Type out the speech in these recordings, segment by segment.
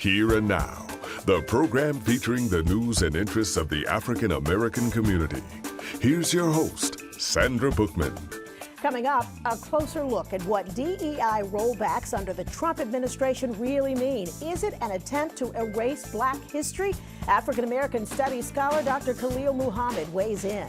Here and Now, the program featuring the news and interests of the African American community. Here's your host, Sandra Bookman. Coming up, a closer look at what DEI rollbacks under the Trump administration really mean. Is it an attempt to erase Black history? African American studies scholar Dr. Khalil Muhammad weighs in.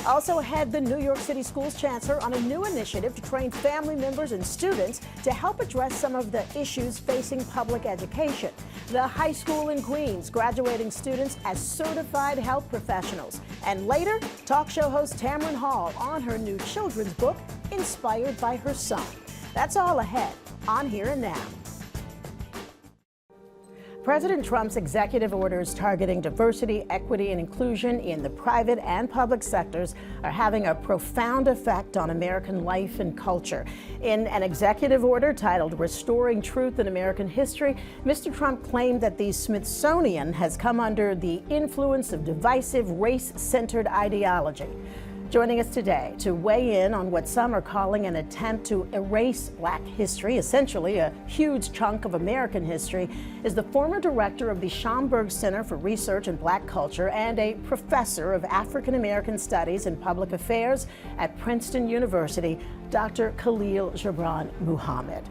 Also ahead, the New York City Schools Chancellor on a new initiative to train family members and students to help address some of the issues facing public education. The high school in Queens graduating students as certified health professionals. And later, talk show host Tamron Hall on her new children's book, inspired by her son. That's all ahead on Here and Now. President Trump's executive orders targeting diversity, equity, and inclusion in the private and public sectors are having a profound effect on American life and culture. In an executive order titled Restoring Truth in American History, Mr. Trump claimed that the Smithsonian has come under the influence of divisive, race-centered ideology. Joining us today to weigh in on what some are calling an attempt to erase Black history, essentially a huge chunk of American history, is the former director of the Schomburg Center for Research in Black Culture and a professor of African American Studies and Public Affairs at Princeton University, Dr. Khalil Muhammad.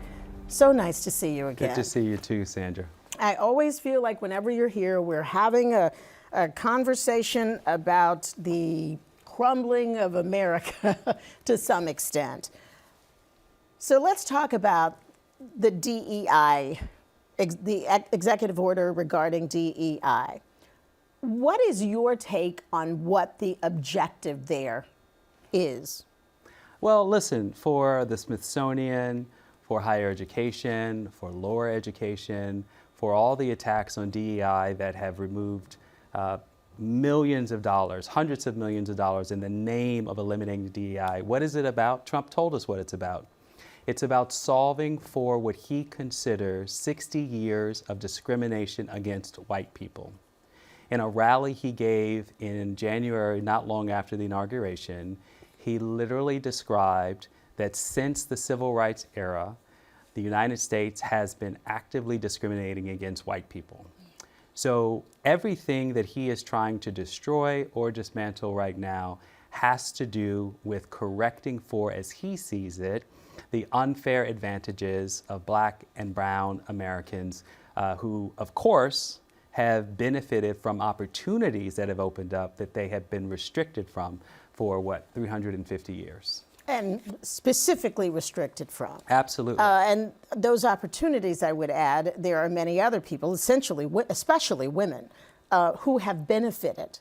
So nice to see you again. Good to see you too, Sandra. I always feel like whenever you're here, we're having a conversation about the crumbling of America to some extent. So let's talk about the DEI, the executive order regarding DEI. What is your take on what the objective there is? Well, listen, for the Smithsonian, for higher education, for lower education, for all the attacks on DEI that have removed millions of dollars, hundreds of millions of dollars in the name of eliminating DEI. What is it about? Trump told us what it's about. It's about solving for what he considers 60 years of discrimination against white people. In a rally he gave in January, not long after the inauguration, he literally described that since the civil rights era, the United States has been actively discriminating against white people. So everything that he is trying to destroy or dismantle right now has to do with correcting for, as he sees it, the unfair advantages of Black and brown Americans who, of course, have benefited from opportunities that have opened up that they have been restricted from for, 350 years. And specifically restricted from. Absolutely. And those opportunities, I would add, there are many other people, essentially, especially women, who have benefited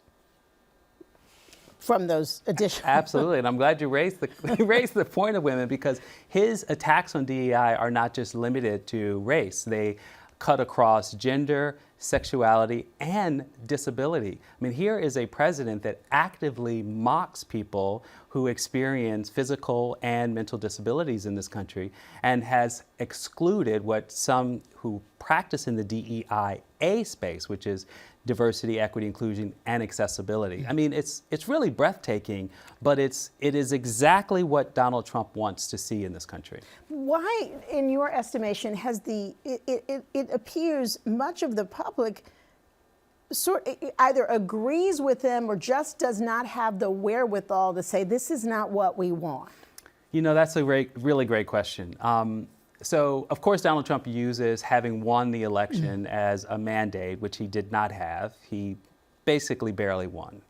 from those additional. Absolutely, and I'm glad you raised the point of women, because his attacks on DEI are not just limited to race. They cut across gender, sexuality, and disability. I mean, here is a president that actively mocks people who experience physical and mental disabilities in this country, and has excluded what some who practice in the DEIA space, which is diversity, equity, inclusion, and accessibility. I mean, it's really breathtaking, but it is exactly what Donald Trump wants to see in this country. Why, in your estimation, has it appears much of the public either agrees with him or just does not have the wherewithal to say this is not what we want? You know, that's a really great question. So, of course, Donald Trump uses having won the election as a mandate, which he did not have. He basically barely won,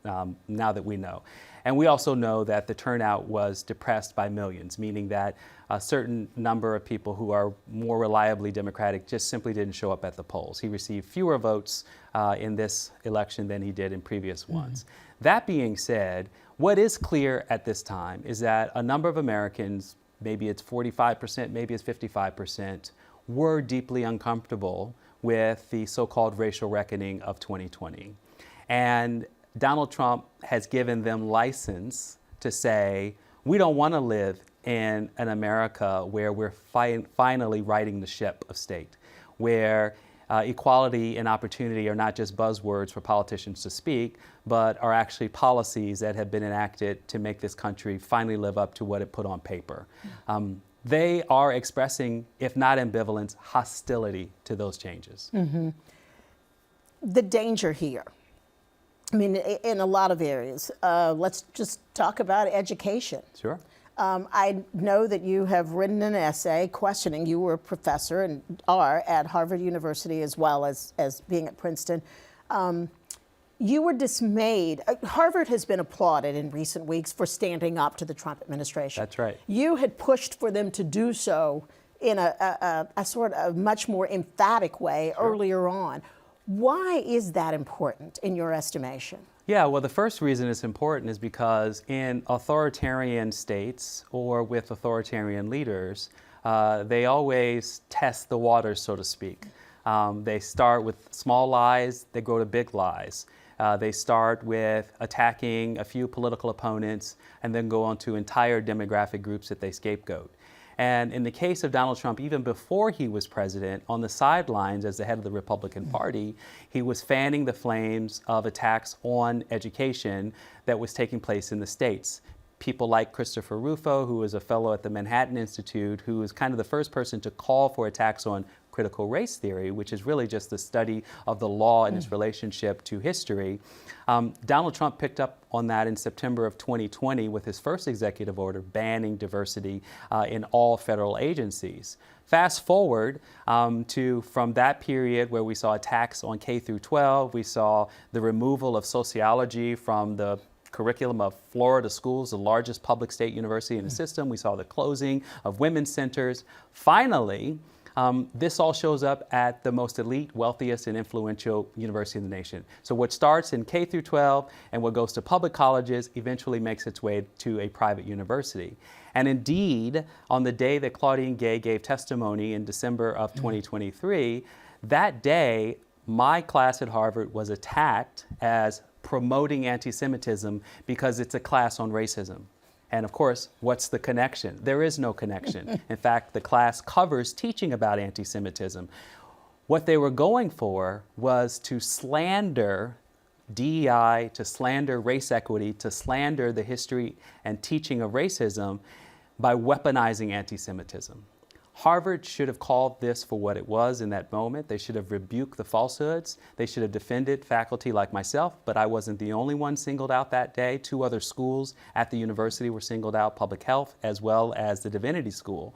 now that we know. And we also know that the turnout was depressed by millions, meaning that a certain number of people who are more reliably Democratic just simply didn't show up at the polls. He received fewer votes in this election than he did in previous ones. That being said, what is clear at this time is that a number of Americans, maybe it's 45%, maybe it's 55%, were deeply uncomfortable with the so-called racial reckoning of 2020. And Donald Trump has given them license to say, we don't want to live in an America where we're finally righting the ship of state, where equality and opportunity are not just buzzwords for politicians to speak, but are actually policies that have been enacted to make this country finally live up to what it put on paper. they are expressing, if not ambivalence, hostility to those changes. The danger here, I mean, in a lot of areas, let's just talk about education. Sure. I know that you have written an essay questioning, you were a professor and are at Harvard University as well as being at Princeton. You were dismayed. Harvard has been applauded in recent weeks for standing up to the Trump administration. That's right. You had pushed for them to do so in a sort of much more emphatic way earlier on. Why is that important in your estimation? Yeah, well, the first reason it's important is because in authoritarian states or with authoritarian leaders, they always test the waters, so to speak. They start with small lies, they grow to big lies. They start with attacking a few political opponents and then go on to entire demographic groups that they scapegoat. And in the case of Donald Trump, even before he was president, on the sidelines as the head of the Republican Party, he was fanning the flames of attacks on education that was taking place in the states. People like Christopher Rufo, who is a fellow at the Manhattan Institute, who is kind of the first person to call for attacks on critical race theory, which is really just the study of the law and its relationship to history. Donald Trump picked up on that in September of 2020 with his first executive order banning diversity in all federal agencies. Fast forward to from that period where we saw attacks on K through 12, we saw the removal of sociology from the curriculum of Florida schools, the largest public state university in the system. We saw the closing of women's centers. Finally, this all shows up at the most elite, wealthiest, and influential university in the nation. So what starts in K through 12 and what goes to public colleges eventually makes its way to a private university. And indeed, on the day that Claudine Gay gave testimony in December of 2023, that day, my class at Harvard was attacked as promoting anti-Semitism because it's a class on racism. And of course, what's the connection? There is no connection. In fact, the class covers teaching about anti-Semitism. What they were going for was to slander DEI, to slander race equity, to slander the history and teaching of racism by weaponizing anti-Semitism. Harvard should have called this for what it was in that moment. They should have rebuked the falsehoods. They should have defended faculty like myself, but I wasn't the only one singled out that day. 2 other schools at the university were singled out, public health as well as the divinity school.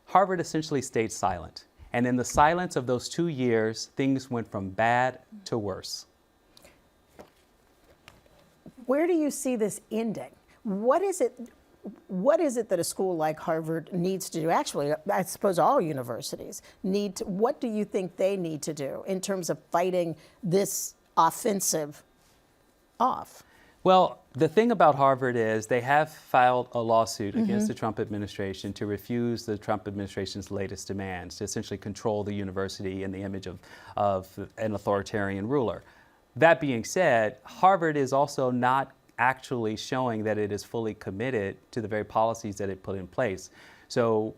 Harvard essentially stayed silent. And in the silence of those 2 years, things went from bad to worse. Where do you see this ending? What is it that a school like Harvard needs to do? Actually, I suppose all universities need to. What do you think they need to do in terms of fighting this offensive off? Well, the thing about Harvard is they have filed a lawsuit against the Trump administration to refuse the Trump administration's latest demands to essentially control the university in the image of an authoritarian ruler. That being said, Harvard is also not actually showing that it is fully committed to the very policies that it put in place. So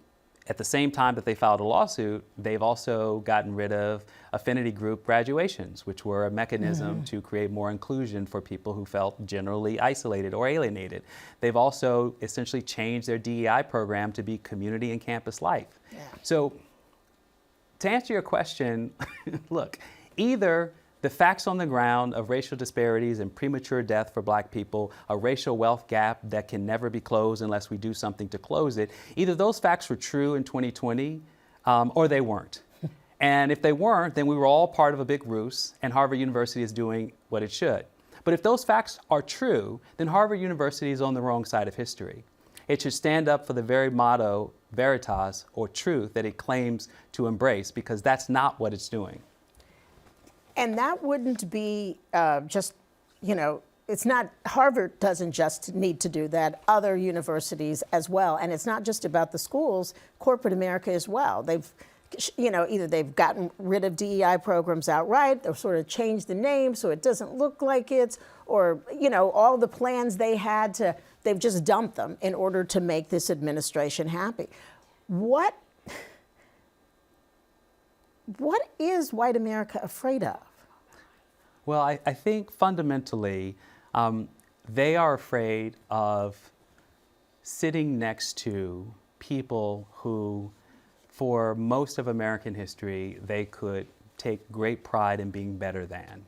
at the same time that they filed a lawsuit, they've also gotten rid of affinity group graduations, which were a mechanism to create more inclusion for people who felt generally isolated or alienated. They've also essentially changed their DEI program to be community and campus life. Yeah. So to answer your question, look, either the facts on the ground of racial disparities and premature death for Black people, a racial wealth gap that can never be closed unless we do something to close it, either those facts were true in 2020 or they weren't. And if they weren't, then we were all part of a big ruse and Harvard University is doing what it should. But if those facts are true, then Harvard University is on the wrong side of history. It should stand up for the very motto, veritas, or truth, that it claims to embrace, because that's not what it's doing. And that wouldn't be just, it's not, Harvard doesn't just need to do that, other universities as well. And it's not just about the schools, corporate America as well. They've, either they've gotten rid of DEI programs outright, or sort of changed the name so it doesn't look like it's, or, all the plans they had to, they've just dumped them in order to make this administration happy. What is white America afraid of? Well, I think fundamentally they are afraid of sitting next to people who, for most of American history, they could take great pride in being better than.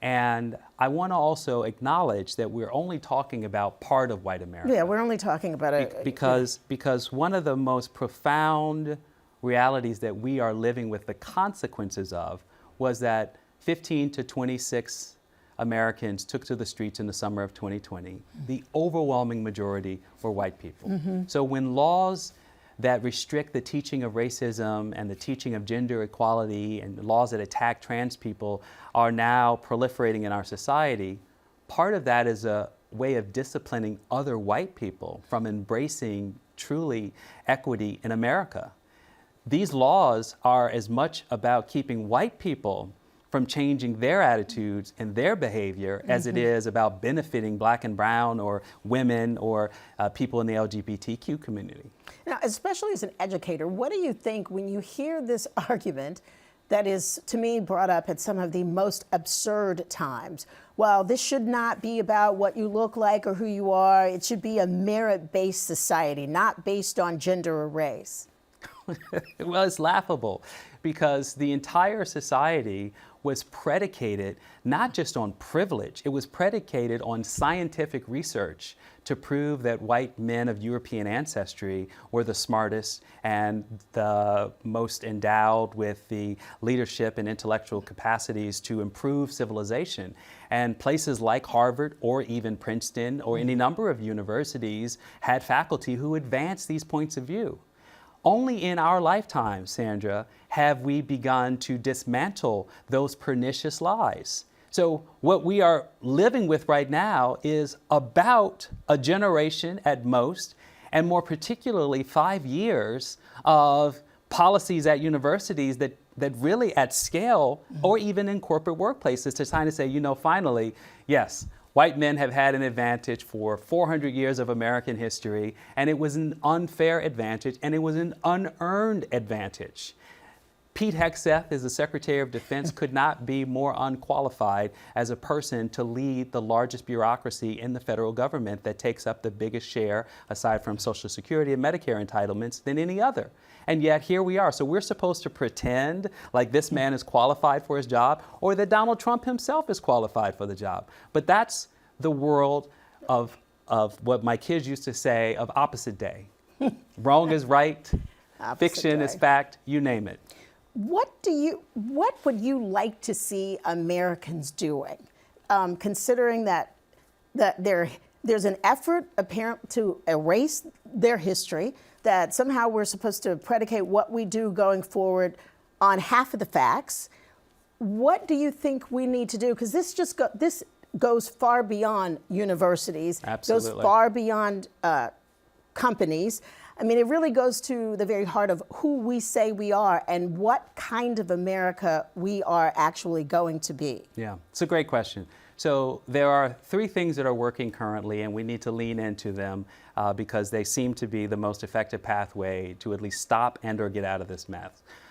And I want to also acknowledge that we're only talking about part of white America. Yeah, we're only talking about it. Because one of the most profound realities that we are living with the consequences of was that 15 to 26 Americans took to the streets in the summer of 2020. The overwhelming majority were white people. So when laws that restrict the teaching of racism and the teaching of gender equality and laws that attack trans people are now proliferating in our society, part of that is a way of disciplining other white people from embracing truly equity in America. These laws are as much about keeping white people from changing their attitudes and their behavior as it is about benefiting black and brown or women or people in the LGBTQ community. Now, especially as an educator, what do you think when you hear this argument that is, to me, brought up at some of the most absurd times? Well, this should not be about what you look like or who you are. It should be a merit-based society, not based on gender or race. Well, it's laughable because the entire society was predicated not just on privilege, it was predicated on scientific research to prove that white men of European ancestry were the smartest and the most endowed with the leadership and intellectual capacities to improve civilization. And places like Harvard or even Princeton or any number of universities had faculty who advanced these points of view. Only in our lifetime, Sandra, have we begun to dismantle those pernicious lies. So what we are living with right now is about a generation at most, and more particularly 5 years of policies at universities that really at scale or even in corporate workplaces to try to say, you know, finally, yes, white men have had an advantage for 400 years of American history, and it was an unfair advantage, and it was an unearned advantage. Pete Hegseth, as the Secretary of Defense, could not be more unqualified as a person to lead the largest bureaucracy in the federal government that takes up the biggest share, aside from Social Security and Medicare entitlements, than any other. And yet here we are. So we're supposed to pretend like this man is qualified for his job or that Donald Trump himself is qualified for the job. But that's the world of what my kids used to say of opposite day. Wrong is right, fiction is fact, you name it. What would you like to see Americans doing, considering that there's an effort apparent to erase their history, that somehow we're supposed to predicate what we do going forward on half of the facts? What do you think we need to do? Because this goes far beyond universities, Absolutely. goes far beyond companies. I mean, it really goes to the very heart of who we say we are and what kind of America we are actually going to be. Yeah, it's a great question. So there are 3 things that are working currently, and we need to lean into them because they seem to be the most effective pathway to at least stop and or get out of this mess.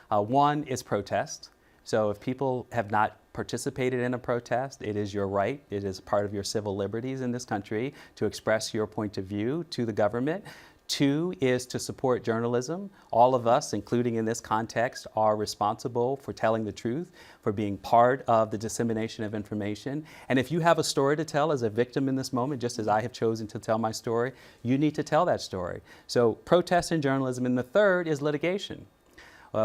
One is protest. So if people have not participated in a protest, it is your right, it is part of your civil liberties in this country to express your point of view to the government. 2 is to support journalism. All of us, including in this context, are responsible for telling the truth, for being part of the dissemination of information. And if you have a story to tell as a victim in this moment, just as I have chosen to tell my story, you need to tell that story. So protest and journalism. And the 3rd is litigation.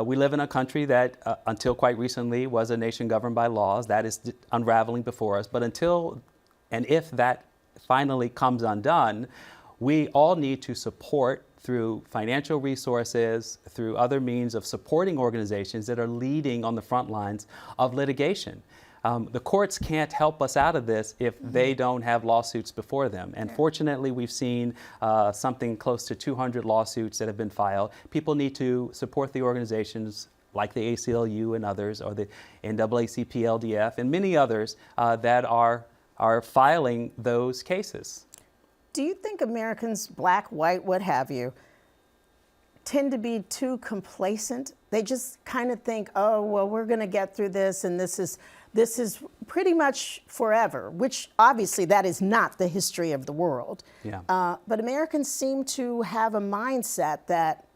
We live in a country that, until quite recently, was a nation governed by laws. That is unraveling before us. But until and if that finally comes undone, we all need to support through financial resources, through other means of supporting organizations that are leading on the front lines of litigation. The courts can't help us out of this if they don't have lawsuits before them. And fortunately, we've seen something close to 200 lawsuits that have been filed. People need to support the organizations like the ACLU and others, or the NAACP-LDF and many others that are filing those cases. Do you think Americans, black, white, what have you, tend to be too complacent. They just kind of think, oh, well, we're going to get through this, and this is pretty much forever, which obviously that is not the history of the world. Yeah. But Americans seem to have a mindset that,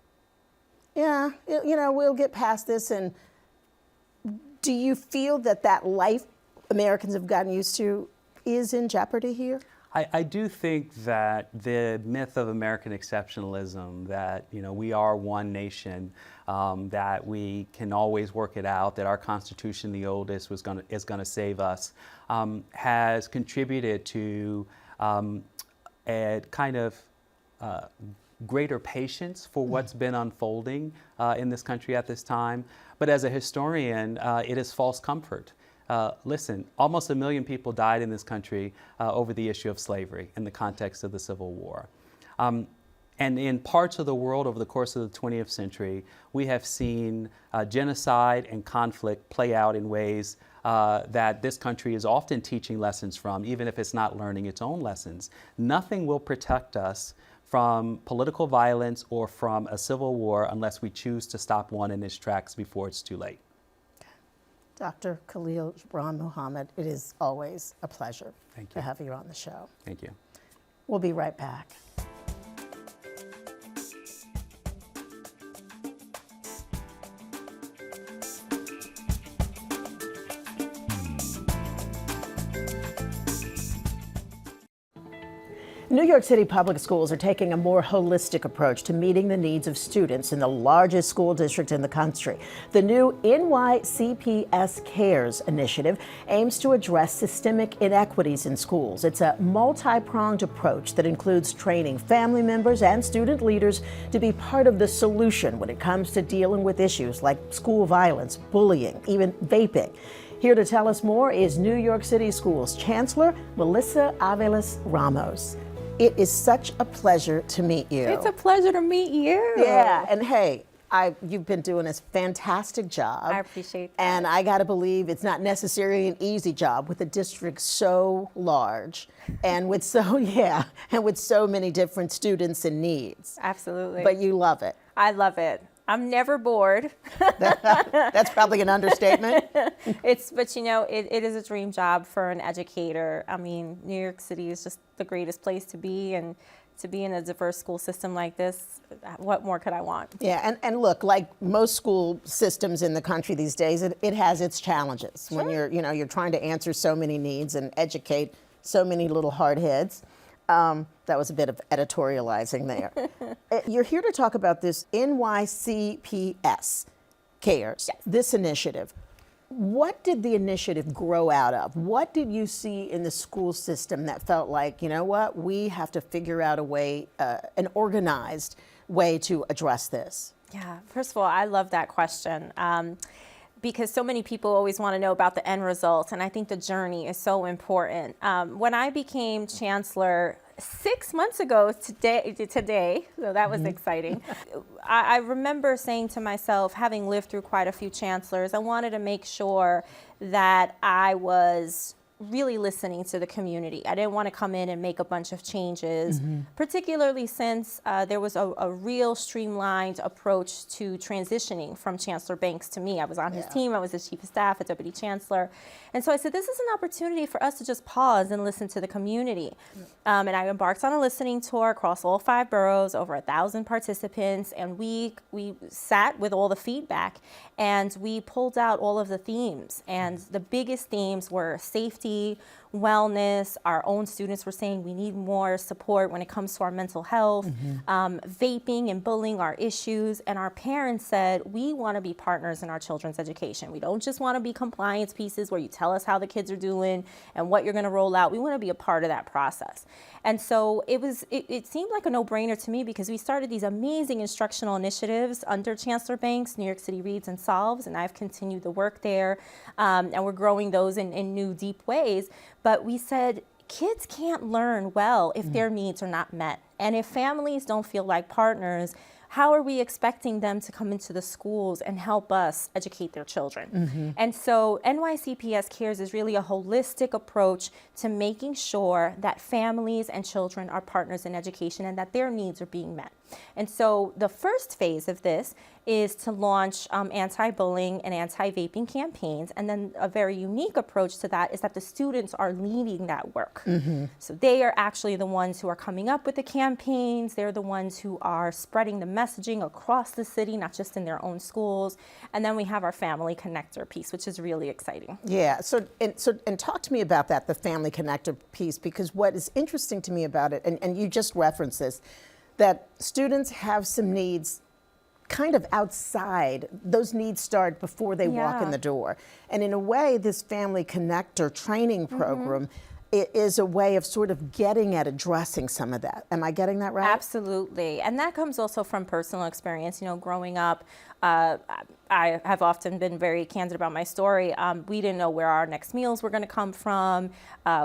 yeah, we'll get past this. And do you feel that life Americans have gotten used to is in jeopardy here? I do think that the myth of American exceptionalism, that we are one nation, that we can always work it out, that our Constitution, the oldest, is going to save us, has contributed to a kind of greater patience for what's been unfolding in this country at this time. But as a historian, it is false comfort. Listen, almost 1 million people died in this country over the issue of slavery in the context of the Civil War. And in parts of the world over the course of the 20th century, we have seen genocide and conflict play out in ways that this country is often teaching lessons from, even if it's not learning its own lessons. Nothing will protect us from political violence or from a civil war unless we choose to stop one in its tracks before it's too late. Dr. Khalil Gibran Muhammad, it is always a pleasure to have you on the show. Thank you. We'll be right back. New York City public schools are taking a more holistic approach to meeting the needs of students in the largest school district in the country. The new NYCPS Cares initiative aims to address systemic inequities in schools. It's a multi-pronged approach that includes training family members and student leaders to be part of the solution when it comes to dealing with issues like school violence, bullying, even vaping. Here to tell us more is New York City Schools Chancellor Melissa Aviles-Ramos. It is such a pleasure to meet you. It's a pleasure to meet you. Yeah, and hey, you've been doing a fantastic job. I appreciate that. And I got to believe it's not necessarily an easy job with a district so large and with so many different students and needs. Absolutely. But you love it. I love it. I'm never bored. That's probably an understatement. But it is a dream job for an educator. I mean, New York City is just the greatest place to be, and to be in a diverse school system like this, what more could I want? Yeah, and look, like most school systems in the country these days, it has its challenges. Sure. When you're trying to answer so many needs and educate so many little hard heads. That was a bit of editorializing there. You're here to talk about this NYCPS Cares, yes. This initiative. What did the initiative grow out of? What did you see in the school system that felt like, you know what, we have to figure out a way, an organized way to address this? Yeah, first of all, I love that question. Because so many people always want to know about the end result, and I think the journey is so important. When I became chancellor 6 months ago today, so that was exciting. I remember saying to myself, having lived through quite a few chancellors, I wanted to make sure that I was really listening to the community. I didn't want to come in and make a bunch of changes, particularly since there was a real streamlined approach to transitioning from Chancellor Banks to me. I was on his team, I was his chief of staff, a deputy chancellor. And so I said, this is an opportunity for us to just pause and listen to the community. And I embarked on a listening tour across all 5 boroughs, over 1,000 participants, and we sat with all the feedback and we pulled out all of the themes. And the biggest themes were safety, wellness. Our own students were saying we need more support when it comes to our mental health. Vaping and bullying are issues. And our parents said, we want to be partners in our children's education. We don't just want to be compliance pieces where you tell us how the kids are doing and what you're going to roll out. We want to be a part of that process. And so it seemed like a no-brainer to me, because we started these amazing instructional initiatives under Chancellor Banks, New York City Reads and Solves, and I've continued the work there. And we're growing those in new, deep ways. But we said, kids can't learn well if their needs are not met. And if families don't feel like partners, how are we expecting them to come into the schools and help us educate their children? And so NYCPS Cares is really a holistic approach to making sure that families and children are partners in education and that their needs are being met. And so the first phase of this is to launch anti-bullying and anti-vaping campaigns. And then a very unique approach to that is that the students are leading that work. So they are actually the ones who are coming up with the campaigns. They're the ones who are spreading the messaging across the city, not just in their own schools. And then we have our family connector piece, which is really exciting. Yeah, so talk to me about that, the family connector piece, because what is interesting to me about it, and you just referenced this, that students have some needs kind of outside. Those needs start before they walk in the door. And in a way, this family connector training program is a way of sort of getting at addressing some of that. Am I getting that right? Absolutely. And that comes also from personal experience. You know, growing up, I have often been very candid about my story. We didn't know where our next meals were going to come from.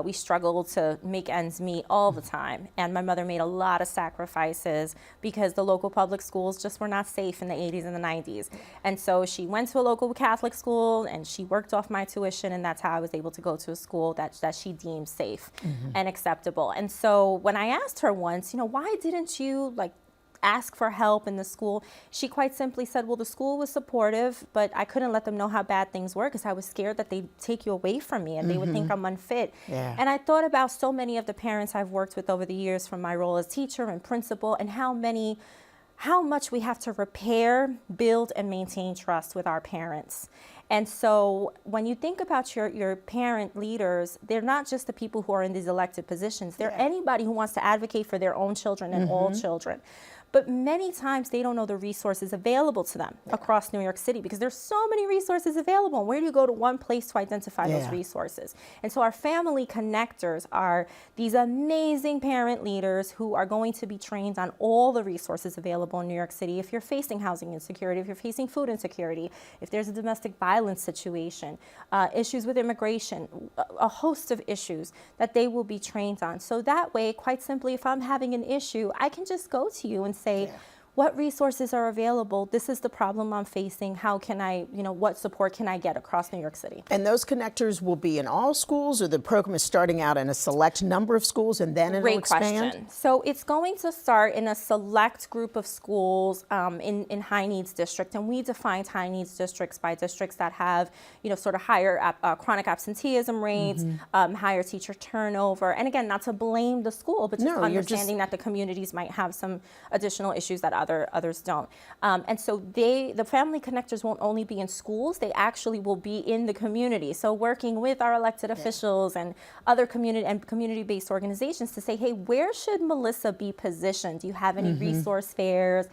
We struggled to make ends meet all the time. And my mother made a lot of sacrifices because the local public schools just were not safe in the 80s and the 90s. And so she went to a local Catholic school and she worked off my tuition, and that's how I was able to go to a school that she deemed safe and acceptable. And so when I asked her once, you know, why didn't you ask for help in the school? She quite simply said, well, the school was supportive, but I couldn't let them know how bad things were because I was scared that they'd take you away from me and they would think I'm unfit. And I thought about so many of the parents I've worked with over the years from my role as teacher and principal, and how much we have to repair, build, and maintain trust with our parents. And so when you think about your parent leaders, they're not just the people who are in these elected positions. They're anybody who wants to advocate for their own children and all children. But many times they don't know the resources available to them across New York City because there's so many resources available. And where do you go to one place to identify those resources? And so our family connectors are these amazing parent leaders who are going to be trained on all the resources available in New York City. If you're facing housing insecurity, if you're facing food insecurity, if there's a domestic violence situation, issues with immigration, a host of issues that they will be trained on. So that way, quite simply, if I'm having an issue, I can just go to you and say, what resources are available? This is the problem I'm facing. How can I, what support can I get across New York City? And those connectors will be in all schools, or the program is starting out in a select number of schools and then it'll expand? Great question. So it's going to start in a select group of schools in high needs district. And we defined high needs districts by districts that have, sort of higher chronic absenteeism rates, higher teacher turnover. And again, not to blame the school, but just understanding that the communities might have some additional issues that others don't. And so the family connectors won't only be in schools, they actually will be in the community. So working with our elected officials and other community-based organizations to say, hey, where should Melissa be positioned? Do you have any resource fairs?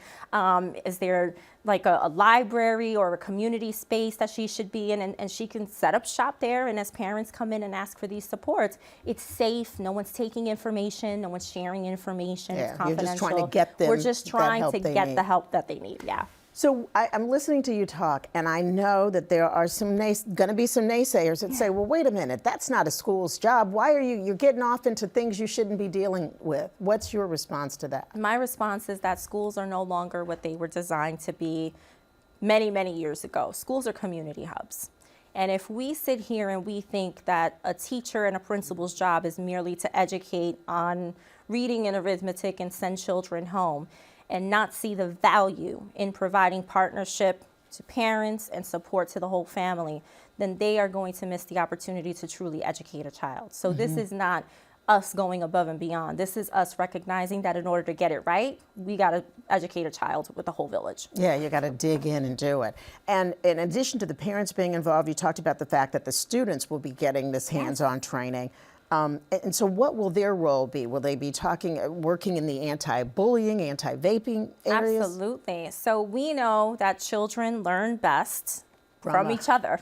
Is there like a library or a community space that she should be in, and she can set up shop there, and as parents come in and ask for these supports, it's safe, no one's taking information, no one's sharing information, it's confidential. You're just trying to get them We're just trying to get the help that they need, So I'm listening to you talk, and I know that there are going to be some naysayers that say, well, wait a minute, that's not a school's job. Why are you're getting off into things you shouldn't be dealing with? What's your response to that? My response is that schools are no longer what they were designed to be many, many years ago. Schools are community hubs. And if we sit here and we think that a teacher and a principal's job is merely to educate on reading and arithmetic and send children home, and not see the value in providing partnership to parents and support to the whole family, then they are going to miss the opportunity to truly educate a child. So this is not us going above and beyond. This is us recognizing that in order to get it right, we got to educate a child with the whole village. Yeah, you got to dig in and do it. And in addition to the parents being involved, you talked about the fact that the students will be getting this hands-on training. And so what will their role be? Will they be working in the anti-bullying, anti-vaping areas? Absolutely. So we know that children learn best from each other.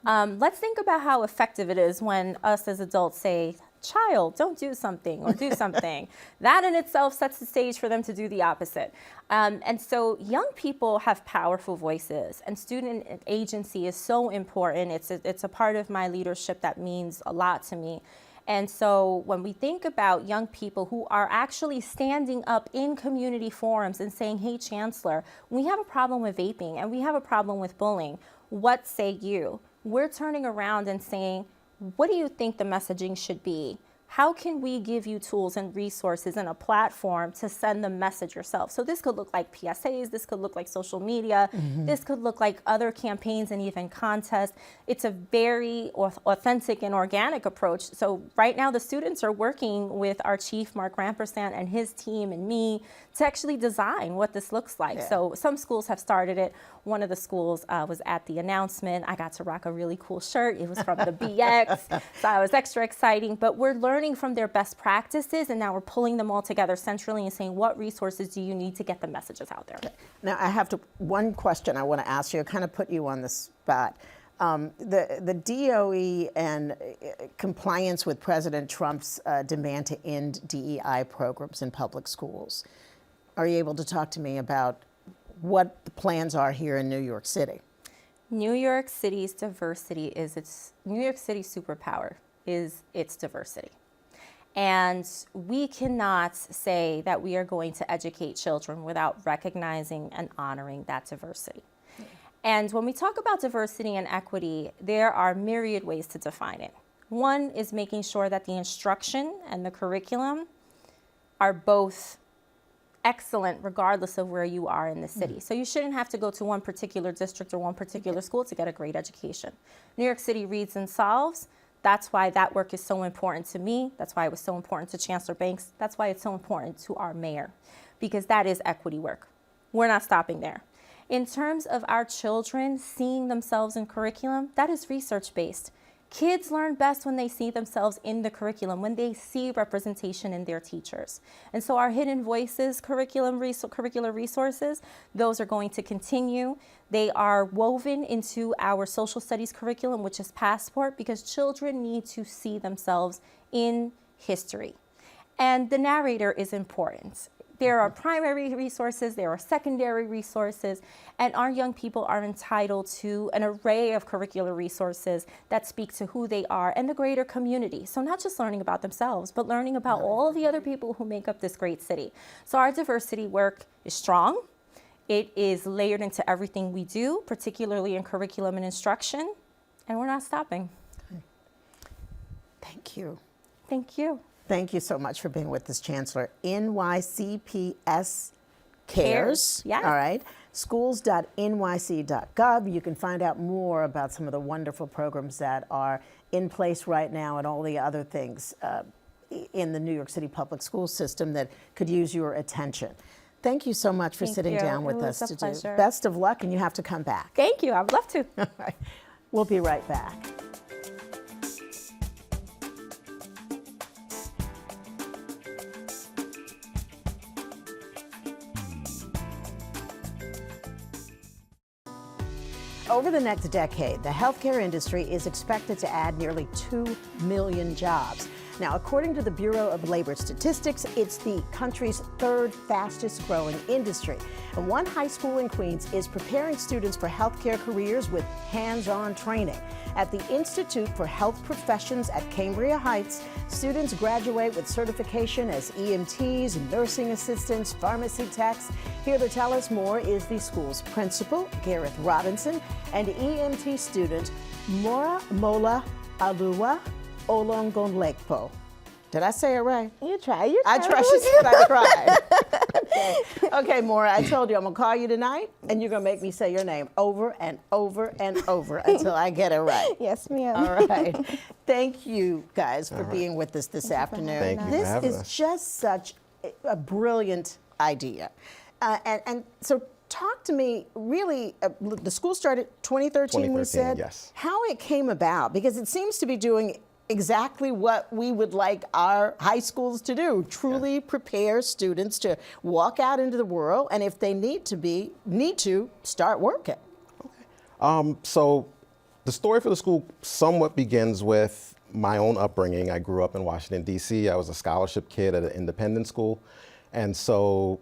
Let's think about how effective it is when us as adults say, child, don't do something or do something. That in itself sets the stage for them to do the opposite. And so young people have powerful voices, and student agency is so important. It's a part of my leadership that means a lot to me. And so when we think about young people who are actually standing up in community forums and saying, hey, Chancellor, we have a problem with vaping and we have a problem with bullying. What say you? We're turning around and saying, what do you think the messaging should be? How can we give you tools and resources and a platform to send the message yourself? So this could look like PSAs, this could look like social media, this could look like other campaigns and even contests. It's a very authentic and organic approach. So right now the students are working with our chief, Mark Rampersand, and his team and me to actually design what this looks like. Yeah. So some schools have started it. One of the schools was at the announcement. I got to rock a really cool shirt. It was from the BX, so I was extra exciting. But we're learning from their best practices, and now we're pulling them all together centrally and saying, what resources do you need to get the messages out there? Now, I have one question I want to ask you. I kind of put you on the spot. The DOE and compliance with President Trump's demand to end DEI programs in public schools. Are you able to talk to me about what the plans are here in New York City? New York City's diversity is New York City's superpower is its diversity. And we cannot say that we are going to educate children without recognizing and honoring that diversity. And when we talk about diversity and equity, there are myriad ways to define it. One is making sure that the instruction and the curriculum are both excellent regardless of where you are in the city. So you shouldn't have to go to one particular district or one particular school to get a great education. New York City reads and solves. That's why that work is so important to me. That's why it was so important to Chancellor Banks. That's why it's so important to our mayor, because that is equity work. We're not stopping there. In terms of our children seeing themselves in curriculum, that is research-based. Kids learn best when they see themselves in the curriculum, when they see representation in their teachers. And so our Hidden Voices curricular resources, those are going to continue. They are woven into our social studies curriculum, which is Passport, because children need to see themselves in history. And the narrator is important. There are primary resources, there are secondary resources, and our young people are entitled to an array of curricular resources that speak to who they are and the greater community. So not just learning about themselves, but learning about all of the other people who make up this great city. So our diversity work is strong. It is layered into everything we do, particularly in curriculum and instruction, and we're not stopping. Thank you. Thank you. Thank you so much for being with us, Chancellor. NYCPS Cares. Yes. All right. Schools.nyc.gov. You can find out more about some of the wonderful programs that are in place right now and all the other things in the New York City public school system that could use your attention. Thank you so much for sitting down with us to do. Best of luck, and you have to come back. Thank you. I would love to. All right. We'll be right back. Over the next decade, the healthcare industry is expected to add nearly 2 million jobs. Now, according to the Bureau of Labor Statistics, it's the country's third fastest growing industry. And one high school in Queens is preparing students for healthcare careers with hands-on training. At the Institute for Health Professions at Cambria Heights, students graduate with certification as EMTs, nursing assistants, pharmacy techs. Here to tell us more is the school's principal, Gareth Robinson, and EMT student, Mora Mola Alua Olongonlekpo. Did I say it right? You try. I tried. She said I tried. Okay, Maura, I told you I'm going to call you tonight, and you're going to make me say your name over and over and over until I get it right. Yes, ma'am. All right. Thank you, guys, for being with us this afternoon. Thank you for This having is us. just such a brilliant idea. And so talk to me, really, the school started 2013, we said? Yes. How it came about, because it seems to be doing exactly what we would like our high schools to do, truly prepare students to walk out into the world, and if they need to start working. So the story for the school somewhat begins with my own upbringing. I grew up in Washington, D.C. I was a scholarship kid at an independent school, and so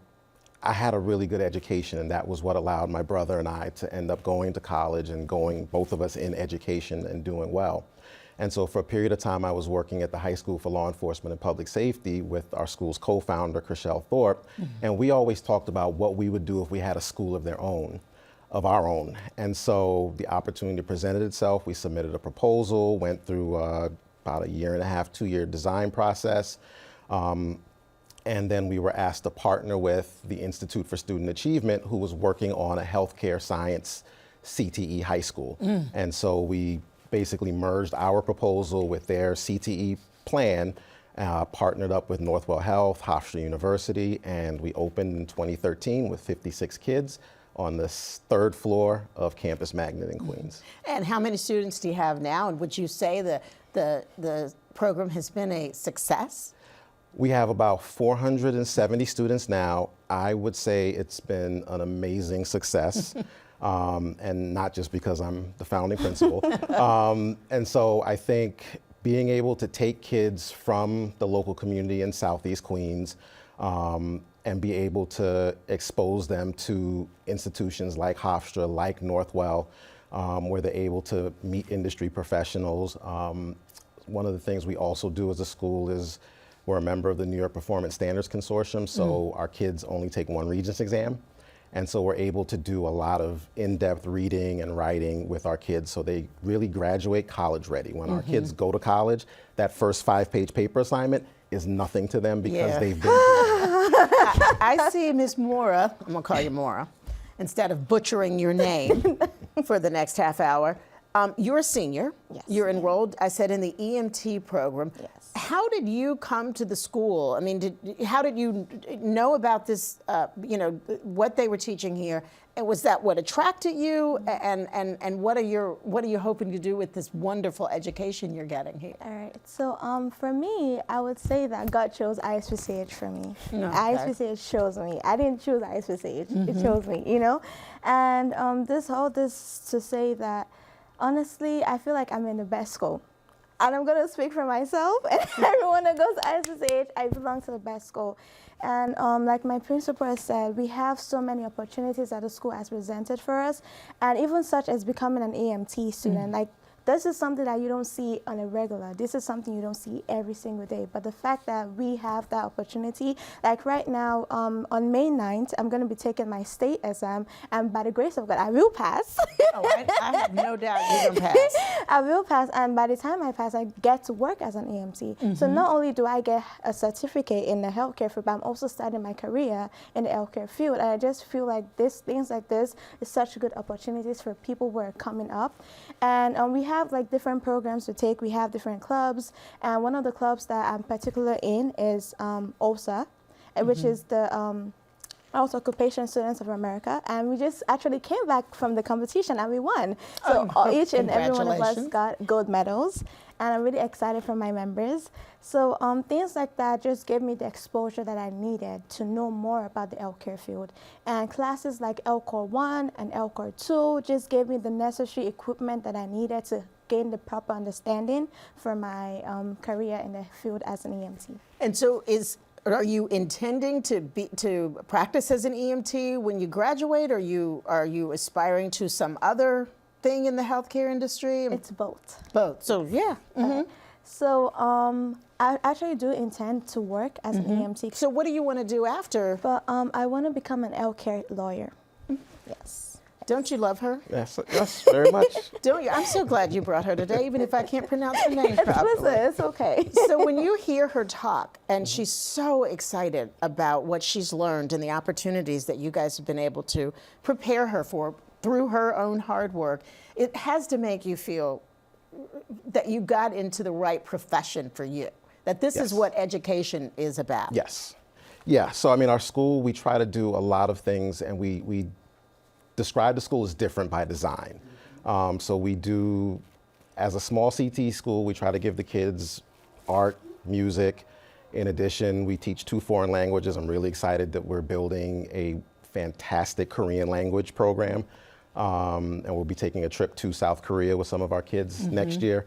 I had a really good education, and that was what allowed my brother and I to end up going to college and going, both of us, in education and doing well. And so for a period of time, I was working at the High School for Law Enforcement and Public Safety with our school's co-founder, Chriselle Thorpe. And we always talked about what we would do if we had a school of our own. And so the opportunity presented itself. We submitted a proposal, went through about a 1.5 to 2-year design process. And then we were asked to partner with the Institute for Student Achievement, who was working on a healthcare science CTE high school. And so we basically merged our proposal with their CTE plan, partnered up with Northwell Health, Hofstra University, and we opened in 2013 with 56 kids on the 3rd floor of Campus Magnet in Queens. And how many students do you have now? And would you say the program has been a success? We have about 470 students now. I would say it's been an amazing success. And not just because I'm the founding principal. And so I think being able to take kids from the local community in Southeast Queens and be able to expose them to institutions like Hofstra, like Northwell, where they're able to meet industry professionals. One of the things we also do as a school is we're a member of the New York Performance Standards Consortium, so our kids only take one Regents exam. And so we're able to do a lot of in-depth reading and writing with our kids so they really graduate college ready. When our kids go to college, that first 5-page paper assignment is nothing to them because they've been I see Ms. Mora, I'm gonna call you Mora, instead of butchering your name for the next half hour. You're a senior. Yes. You're enrolled, I said, in the EMT program. Yes. How did you come to the school? I mean, how did you know about this, what they were teaching here? And was that what attracted you? And what are you hoping to do with this wonderful education you're getting here? All right. So for me, I would say that God chose ISPCH for me. Okay. ISPCH chose me. I didn't choose ISPCH. It chose me, you know? And this to say that, honestly, I feel like I'm in the best school. And I'm going to speak for myself and everyone that goes to ISPCH, I belong to the best school. And like my principal has said, we have so many opportunities that the school has presented for us, and even such as becoming an EMT student. Like, this is something that you don't see on a regular. This is something you don't see every single day. But the fact that we have that opportunity, like right now, on May 9th, I'm going to be taking my state exam, and by the grace of God, I will pass. Oh, I have no doubt you're going to pass. I will pass, and by the time I pass, I get to work as an EMT. So not only do I get a certificate in the healthcare field, but I'm also starting my career in the healthcare field. And I just feel like things like this is such good opportunities for people who are coming up. And we have like different programs to take. We have different clubs, and one of the clubs that I'm particular in is OSA, which is the Health Occupation Students of America, and we just actually came back from the competition and we won. So each and every one of us got gold medals, and I'm really excited for my members. So things like that just gave me the exposure that I needed to know more about the healthcare field. And classes like LCOR 1 and LCOR 2 just gave me the necessary equipment that I needed to gain the proper understanding for my career in the field as an EMT. And so are you intending to practice as an EMT when you graduate? Or are you aspiring to some other thing in the healthcare industry? It's both. Both. So yeah. So I actually do intend to work as an EMT. So what do you want to do after? But I want to become an healthcare lawyer. Yes. Don't you love her? Yes, very much. Don't you? I'm so glad you brought her today, even if I can't pronounce her name properly. Listen, it's okay. So when you hear her talk, and she's so excited about what she's learned and the opportunities that you guys have been able to prepare her for through her own hard work, it has to make you feel that you got into the right profession for you, that this is what education is about. Yes. Yeah, so I mean, our school, we try to do a lot of things, and we describe the school as different by design. So we do, as a small CT school, we try to give the kids art, music. In addition, we teach 2 foreign languages. I'm really excited that we're building a fantastic Korean language program. And we'll be taking a trip to South Korea with some of our kids next year.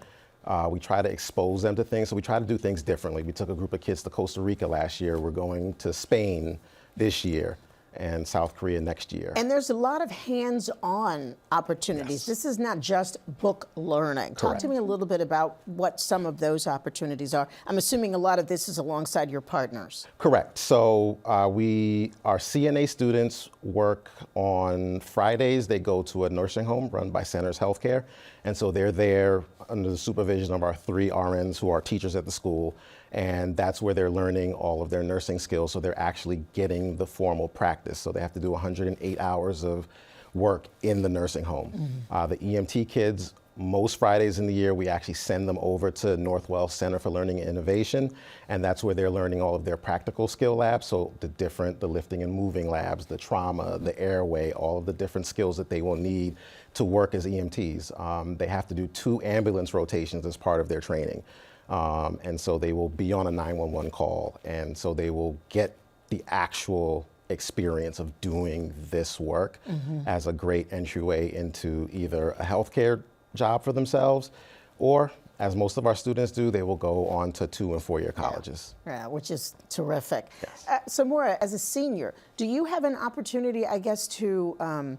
We try to expose them to things, so we try to do things differently. We took a group of kids to Costa Rica last year. We're going to Spain this year. and South Korea next year. And there's a lot of hands-on opportunities. Yes. This is not just book learning. Talk to me a little bit about what some of those opportunities are. I'm assuming a lot of this is alongside your partners. Correct. So our CNA students work on Fridays. They go to a nursing home run by Centers Healthcare. And so they're there under the supervision of our 3 RNs who are teachers at the school. And that's where they're learning all of their nursing skills. So they're actually getting the formal practice. So they have to do 108 hours of work in the nursing home. The EMT kids, most Fridays in the year, we actually send them over to Northwell Center for Learning and Innovation. And that's where they're learning all of their practical skill labs. So the lifting and moving labs, the trauma, the airway, all of the different skills that they will need to work as EMTs. They have to do 2 ambulance rotations as part of their training. And so they will be on a 911 call, and so they will get the actual experience of doing this work as a great entryway into either a healthcare job for themselves, or, as most of our students do, they will go on to 2- and 4-year colleges. Yeah, which is terrific. Yes. So Maura, as a senior, do you have an opportunity, I guess, to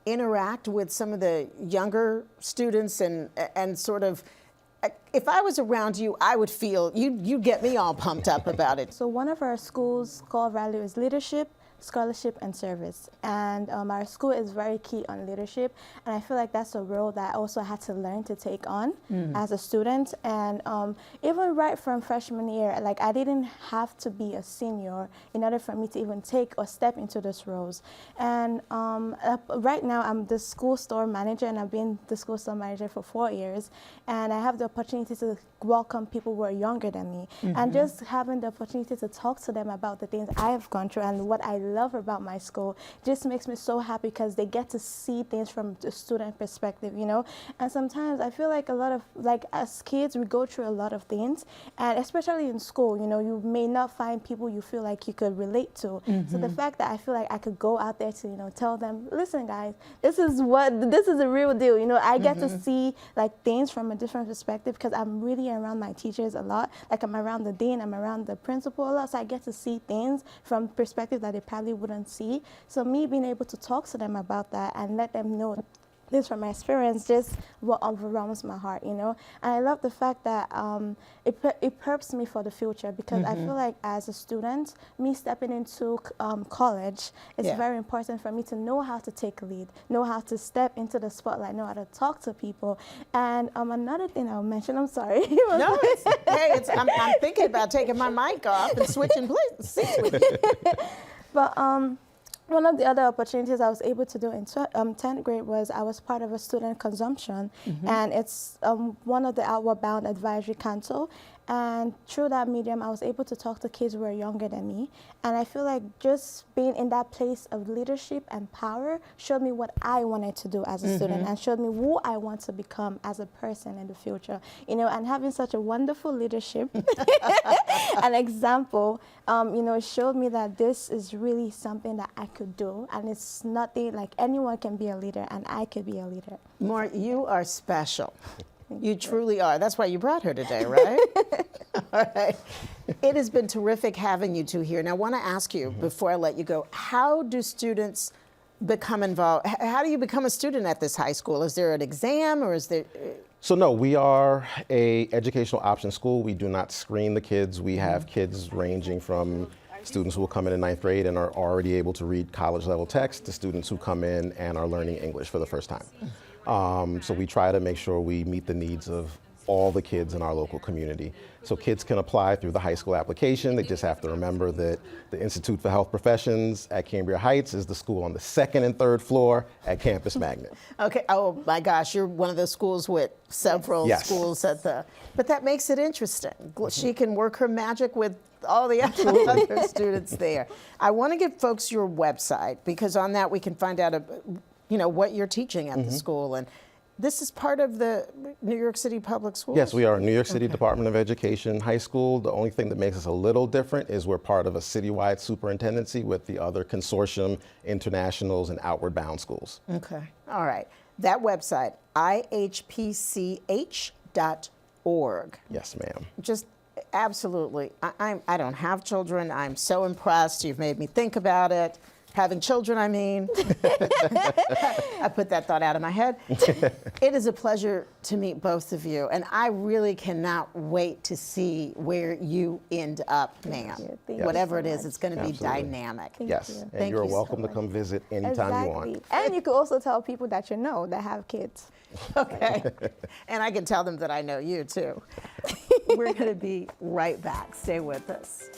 interact with some of the younger students and sort of, if I was around you, I would feel, you get me all pumped up about it. So one of our school's core value is leadership, scholarship, and service. And our school is very key on leadership. And I feel like that's a role that I also had to learn to take on as a student. And even right from freshman year, like I didn't have to be a senior in order for me to even take or step into those roles. And right now I'm the school store manager, and I've been the school store manager for 4 years. And I have the opportunity to welcome people who are younger than me. And just having the opportunity to talk to them about the things I have gone through and what I love about my school just makes me so happy, because they get to see things from the student perspective, you know. And sometimes I feel like a lot of, like as kids, we go through a lot of things, and especially in school, you know, you may not find people you feel like you could relate to. So the fact that I feel like I could go out there to, you know, tell them, listen guys, this is a real deal, you know. I get to see like things from a different perspective, because I'm really around my teachers a lot. Like I'm around the dean, I'm around the principal a lot, so I get to see things from perspective that they probably wouldn't see. So me being able to talk to them about that and let them know this from my experience just what overwhelms my heart, you know. And I love the fact that it preps me for the future, because I feel like as a student, me stepping into college, it's very important for me to know how to take a lead, know how to step into the spotlight, know how to talk to people. And another thing I'll mention, I'm sorry. No, I'm thinking about taking my mic off and switching seats with you. But one of the other opportunities I was able to do in 10th grade was I was part of a student consumption, and it's one of the Outward Bound Advisory Council. And through that medium, I was able to talk to kids who were younger than me. And I feel like just being in that place of leadership and power showed me what I wanted to do as a student, and showed me who I want to become as a person in the future. You know, and having such a wonderful leadership an example, you know, showed me that this is really something that I could do. And it's nothing like anyone can be a leader, and I could be a leader. Maura, you are special. You truly are. That's why you brought her today, right? All right. It has been terrific having you two here. Now, I want to ask you, before I let you go, how do students become involved? How do you become a student at this high school? Is there an exam, or is there... So no, we are a educational option school. We do not screen the kids. We have kids ranging from students who will come in 9th grade and are already able to read college level text to students who come in and are learning English for the first time. So we try to make sure we meet the needs of all the kids in our local community. So kids can apply through the high school application. They just have to remember that the Institute for Health Professions at Cambria Heights is the school on the 2nd and 3rd floor at Campus Magnet. Okay, oh my gosh, you're one of those schools with several schools at the, but that makes it interesting. She can work her magic with all the other students there. I want to give folks your website, because on that we can find out, you know, what you're teaching at the school. And this is part of the New York City Public Schools? Yes, we are New York City Department of Education high school. The only thing that makes us a little different is we're part of a citywide superintendency with the other consortium, internationals, and outward bound schools. Okay, all right. That website, ihpch.org. Yes, ma'am. Just absolutely. I don't have children. I'm so impressed. You've made me think about it. Having children, I mean. I put that thought out of my head. It is a pleasure to meet both of you, and I really cannot wait to see where you end up, ma'am. Thank you Whatever so it is, much. it's going to be Absolutely. dynamic. Yes, you. and Thank you're you so welcome to much. come visit anytime you want. And you could also tell people that you know that have kids. Okay. And I can tell them that I know you, too. We're going to be right back. Stay with us.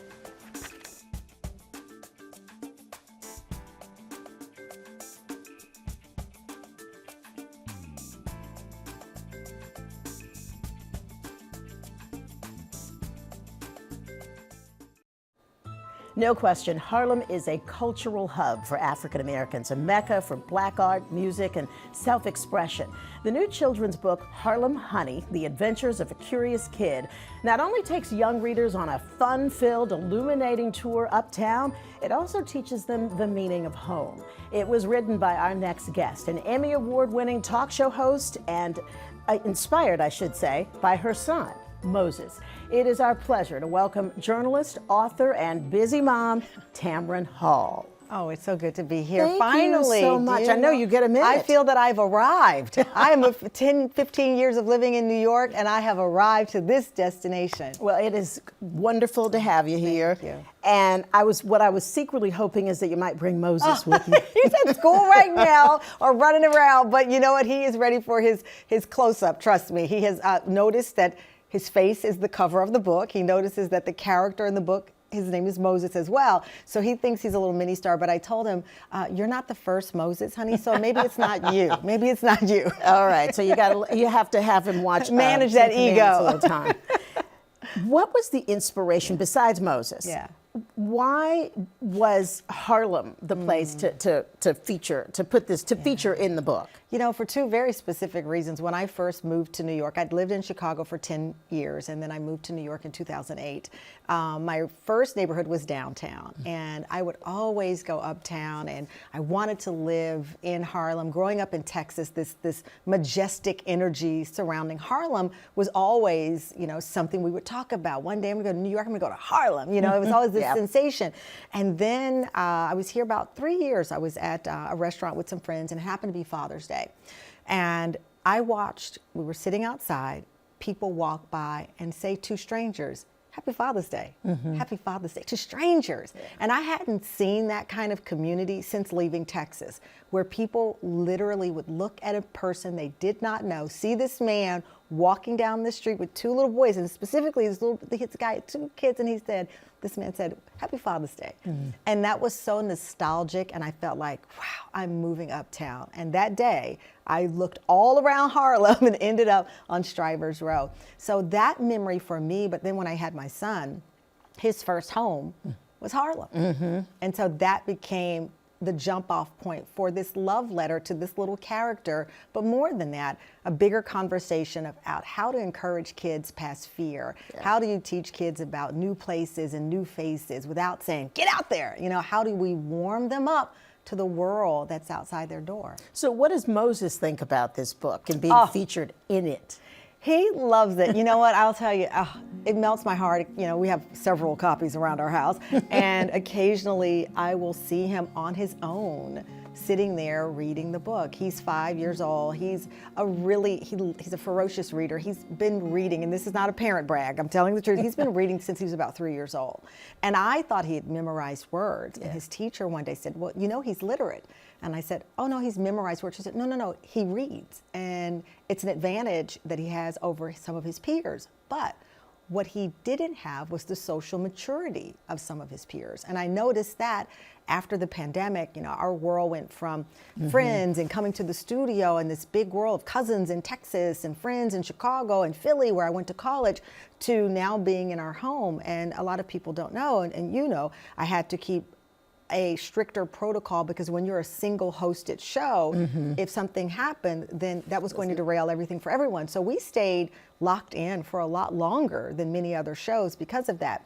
No question, Harlem is a cultural hub for African Americans, a mecca for black art, music, and self-expression. The new children's book, Harlem Honey, The Adventures of a Curious Kid, not only takes young readers on a fun-filled, illuminating tour uptown, it also teaches them the meaning of home. It was written by our next guest, an Emmy Award-winning talk show host and inspired, I should say, by her son, Moses. It is our pleasure to welcome journalist, author, and busy mom, Tamron Hall. Oh, it's so good to be here. Thank Finally. you so much. I know you get a minute. I feel that I've arrived. I am 15 years of living in New York, and I have arrived to this destination. Well, it is wonderful to have you here. Thank you. And what I was secretly hoping is that you might bring Moses with you. He's at school right now or running around, but you know what? He is ready for his close-up, trust me. He has noticed that his face is the cover of the book. He notices that the character in the book, his name is Moses as well. So he thinks he's a little mini star, but I told him, you're not the first Moses, honey, so maybe it's not you. Maybe it's not you. All right, so you have to have him watch. Manage that Ten ego. Commandments all the time. What was the inspiration besides Moses? Yeah. Why was Harlem the place to feature in the book? You know, for two very specific reasons. When I first moved to New York, I'd lived in Chicago for 10 years, and then I moved to New York in 2008. My first neighborhood was downtown, and I would always go uptown, and I wanted to live in Harlem. Growing up in Texas, this majestic energy surrounding Harlem was always, you know, something we would talk about. One day I'm gonna go to New York, I'm gonna go to Harlem. You know, it was always this sensation. And then I was here about 3 years. I was at a restaurant with some friends, and it happened to be Father's Day. And I watched, we were sitting outside, people walk by and say to strangers, Happy Father's Day, Happy Father's Day, to strangers. And I hadn't seen that kind of community since leaving Texas, where people literally would look at a person they did not know, see this man walking down the street with two little boys, and specifically this guy had 2 kids, and this man said, Happy Father's Day. And that was so nostalgic, and I felt like, wow, I'm moving uptown. And that day, I looked all around Harlem and ended up on Strivers Row. So that memory for me, but then when I had my son, his first home was Harlem. And so that became the jump off point for this love letter to this little character, but more than that, a bigger conversation about how to encourage kids past fear. How do you teach kids about new places and new faces without saying, get out there? You know, how do we warm them up to the world that's outside their door? So what does Moses think about this book and being featured in it? He loves it. You know what? I'll tell you, it melts my heart. You know, we have several copies around our house, and occasionally I will see him on his own, sitting there reading the book. He's 5 years old. He's a ferocious reader. He's been reading, and this is not a parent brag, I'm telling the truth. He's been reading since he was about 3 years old. And I thought he had memorized words. And his teacher one day said, well, you know, he's literate. And I said, oh no, he's memorized words. She said, no, he reads. And it's an advantage that he has over some of his peers. But what he didn't have was the social maturity of some of his peers. And I noticed that after the pandemic, you know, our world went from friends and coming to the studio and this big world of cousins in Texas and friends in Chicago and Philly, where I went to college, to now being in our home. And a lot of people don't know, and you know, I had to keep a stricter protocol, because when you're a single hosted show, if something happened, then that was going to derail everything for everyone. So we stayed locked in for a lot longer than many other shows because of that.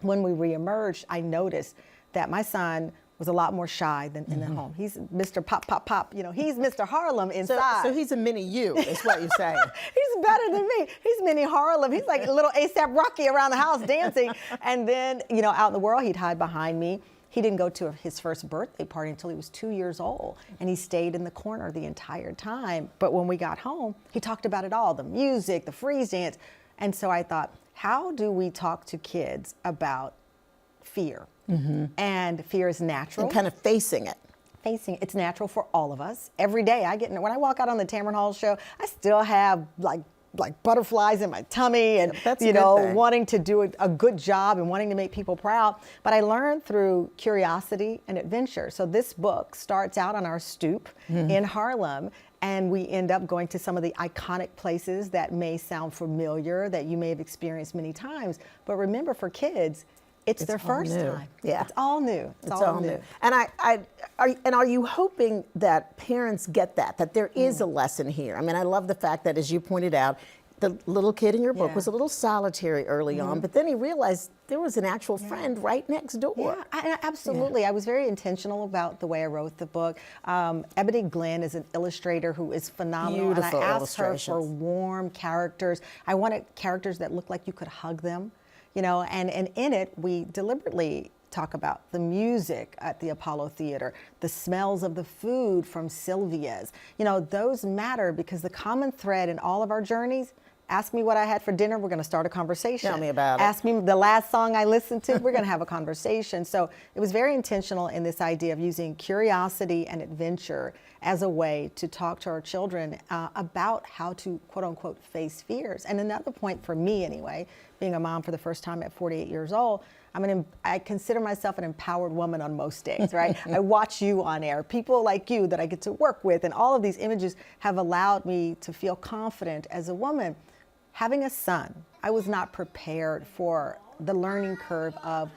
When we reemerged, I noticed that my son was a lot more shy than in the home. He's Mr. Pop, Pop, Pop. You know, he's Mr. Harlem inside. So he's a mini you, is what you're saying. He's better than me. He's mini Harlem. He's like a little ASAP Rocky around the house dancing. And then, you know, out in the world, he'd hide behind me. He didn't go to his first birthday party until he was 2 years old, and he stayed in the corner the entire time. But when we got home, he talked about it all, the music, the freeze dance. And so I thought, how do we talk to kids about fear? And fear is natural. And kind of facing it. It's natural for all of us. Every day when I walk out on the Tamron Hall show, I still have like butterflies in my tummy and, wanting to do a good job and wanting to make people proud. But I learned through curiosity and adventure. So this book starts out on our stoop in Harlem, and we end up going to some of the iconic places that may sound familiar, that you may have experienced many times. But remember, for kids, it's their first time. Yeah. It's all new. It's all new. And are you hoping that parents get that there is a lesson here? I mean, I love the fact that, as you pointed out, the little kid in your book was a little solitary early on, but then he realized there was an actual friend right next door. Yeah, absolutely. I was very intentional about the way I wrote the book. Ebony Glenn is an illustrator who is phenomenal. Beautiful and I asked her illustrations. for warm characters. I wanted characters that looked like you could hug them. And in it, we deliberately talk about the music at the Apollo Theater, the smells of the food from Sylvia's. Those matter because the common thread in all of our journeys, ask me what I had for dinner, we're going to start a conversation. Tell me about it. Ask me the last song I listened to, we're going to have a conversation. So it was very intentional in this idea of using curiosity and adventure as a way to talk to our children about how to, quote unquote, face fears. And another point for me anyway, being a mom for the first time at 48 years old, I consider myself an empowered woman on most days, right? I watch you on air, people like you that I get to work with, and all of these images have allowed me to feel confident as a woman. Having a son, I was not prepared for the learning curve of,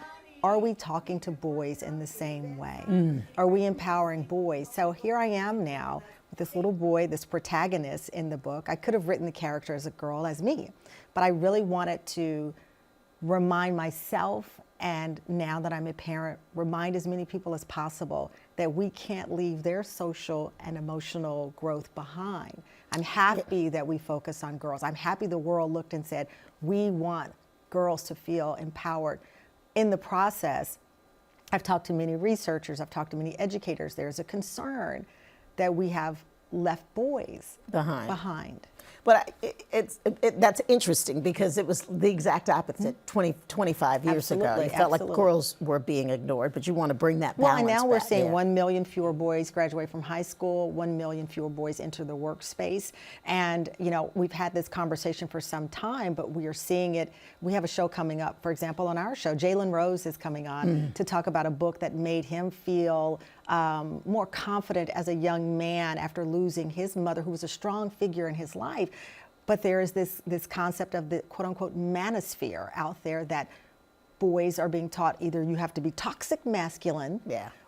are we talking to boys in the same way? Are we empowering boys? So here I am now with this little boy, this protagonist in the book. I could have written the character as a girl, as me, but I really wanted to remind myself, and now that I'm a parent, remind as many people as possible that we can't leave their social and emotional growth behind. I'm happy that we focus on girls. I'm happy the world looked and said, we want girls to feel empowered. In the process, I've talked to many researchers, I've talked to many educators. There's a concern that we have left boys behind. But that's interesting because it was the exact opposite 25 years ago. You felt like girls were being ignored, but you want to bring that balance Well, and now we're back. seeing 1 million fewer boys graduate from high school, 1 million fewer boys enter the workspace. And, we've had this conversation for some time, but we are seeing it. We have a show coming up, for example, on our show. Jalen Rose is coming on to talk about a book that made him feel more confident as a young man after losing his mother, who was a strong figure in his life. But there is this concept of the quote-unquote manosphere out there, that boys are being taught either you have to be toxic masculine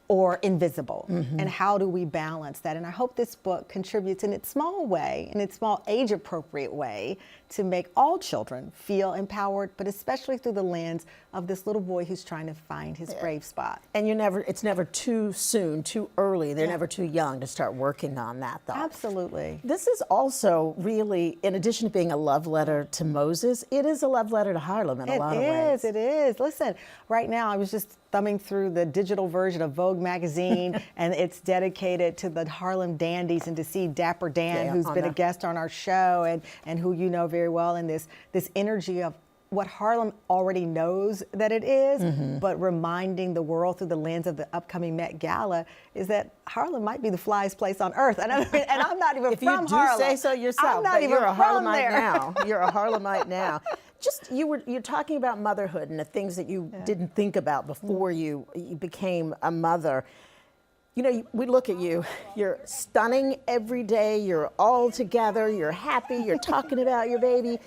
or invisible. And how do we balance that? And I hope this book contributes in its small way, in its small age-appropriate way, to make all children feel empowered, but especially through the lens of this little boy who's trying to find his brave spot. And it's never too soon, too early. They're never too young to start working on that, though. Absolutely. This is also really, in addition to being a love letter to Moses, it is a love letter to Harlem in a lot of ways. It is. Listen, right now I was just thumbing through the digital version of Vogue magazine, and it's dedicated to the Harlem dandies, and to see Dapper Dan, who's been a guest on our show, and who you know very well, and this energy of what Harlem already knows that it is, but reminding the world through the lens of the upcoming Met Gala is that Harlem might be the flyest place on earth. And I'm not even from Harlem. If you do say so yourself, I'm not but even you're a from Harlemite there. now. You're a Harlemite now. You're talking about motherhood and the things that you didn't think about before you became a mother. We look at you, you're stunning every day, you're all together, you're happy, you're talking about your baby.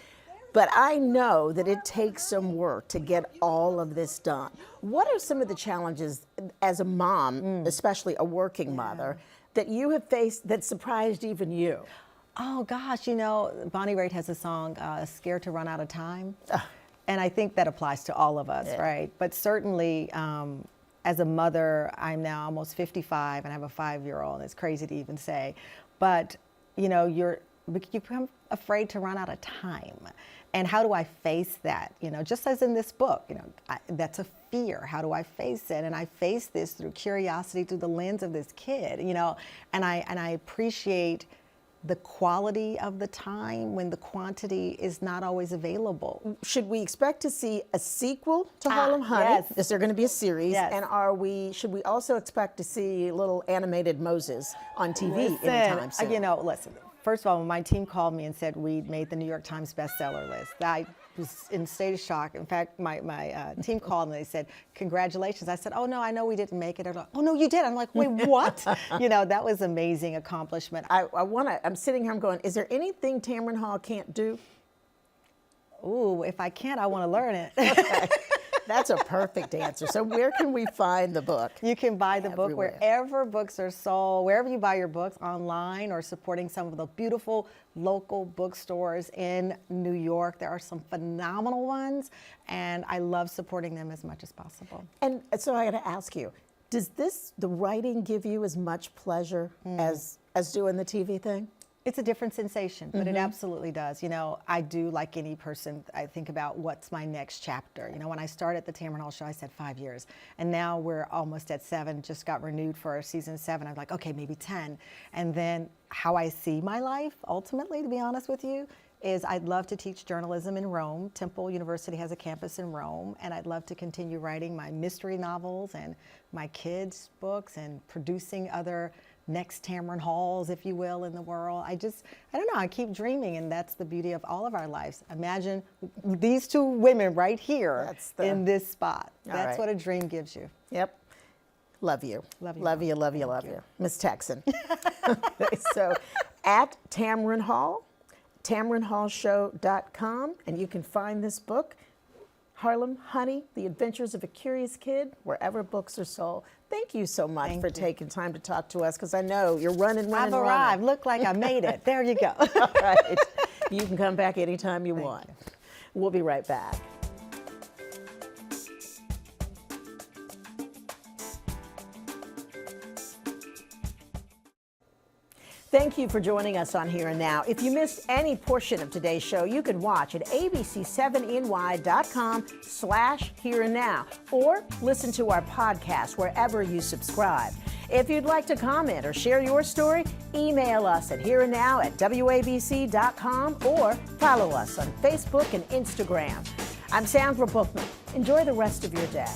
But I know that it takes some work to get all of this done. What are some of the challenges as a mom, especially a working mother, that you have faced that surprised even you? Oh gosh, Bonnie Raitt has a song, Scared to Run Out of Time. And I think that applies to all of us, right? But certainly, as a mother, I'm now almost 55 and I have a 5-year-old. It's crazy to even say. But, you become afraid to run out of time. And how do I face that? You know, just as in this book, you know, that's a fear. How do I face it? And I face this through curiosity, through the lens of this kid, you know, and I appreciate the quality of the time when the quantity is not always available. Should we expect to see a sequel to Harlem Honey? Yes. Is there going to be a series? Yes. And should we also expect to see little animated Moses on TV anytime soon? You know, listen, first of all, when my team called me and said we'd made the New York Times bestseller list, I was in a state of shock. In fact, my team called and they said, congratulations. I said, oh no, I know we didn't make it. They're like, oh no, you did. I'm like, wait, what? You know, that was an amazing accomplishment. I'm sitting here, I'm going, is there anything Tamron Hall can't do? Ooh, if I can't, I want to learn it. Okay. That's a perfect answer. So where can we find the book? You can buy the book Everywhere. wherever books are sold, wherever you buy your books, online or supporting some of the beautiful local bookstores in New York. There are some phenomenal ones, and I love supporting them as much as possible. And so I got to ask you, does the writing give you as much pleasure as doing the TV thing? It's a different sensation, but it absolutely does. You know, I do, like any person, I think about what's my next chapter. You know, when I started the Tamron Hall show, I said 5 years. And now we're almost at 7, just got renewed for season 7. I'm like, okay, maybe 10. And then how I see my life, ultimately, to be honest with you, is I'd love to teach journalism in Rome. Temple University has a campus in Rome, and I'd love to continue writing my mystery novels and my kids' books and producing other next Tamron Halls, if you will, in the world. I don't know, I keep dreaming, and that's the beauty of all of our lives. Imagine these 2 women right here in this spot. That's what a dream gives you. Yep. Love you. Love you. Love you, love you, love you. Miss Texan. So at Tamron Hall, TamronHallShow.com, and you can find this book, Harlem Honey, The Adventures of a Curious Kid, wherever books are sold. Thank you so much for taking time to talk to us, because I know you're running. I've arrived. Look like I made it. There you go. All right. You can come back anytime you want. We'll be right back. Thank you for joining us on Here and Now. If you missed any portion of today's show, you can watch at abc7ny.com/Here and Now, or listen to our podcast wherever you subscribe. If you'd like to comment or share your story, email us at hereandnow@wabc.com or follow us on Facebook and Instagram. I'm Sandra Bookman. Enjoy the rest of your day.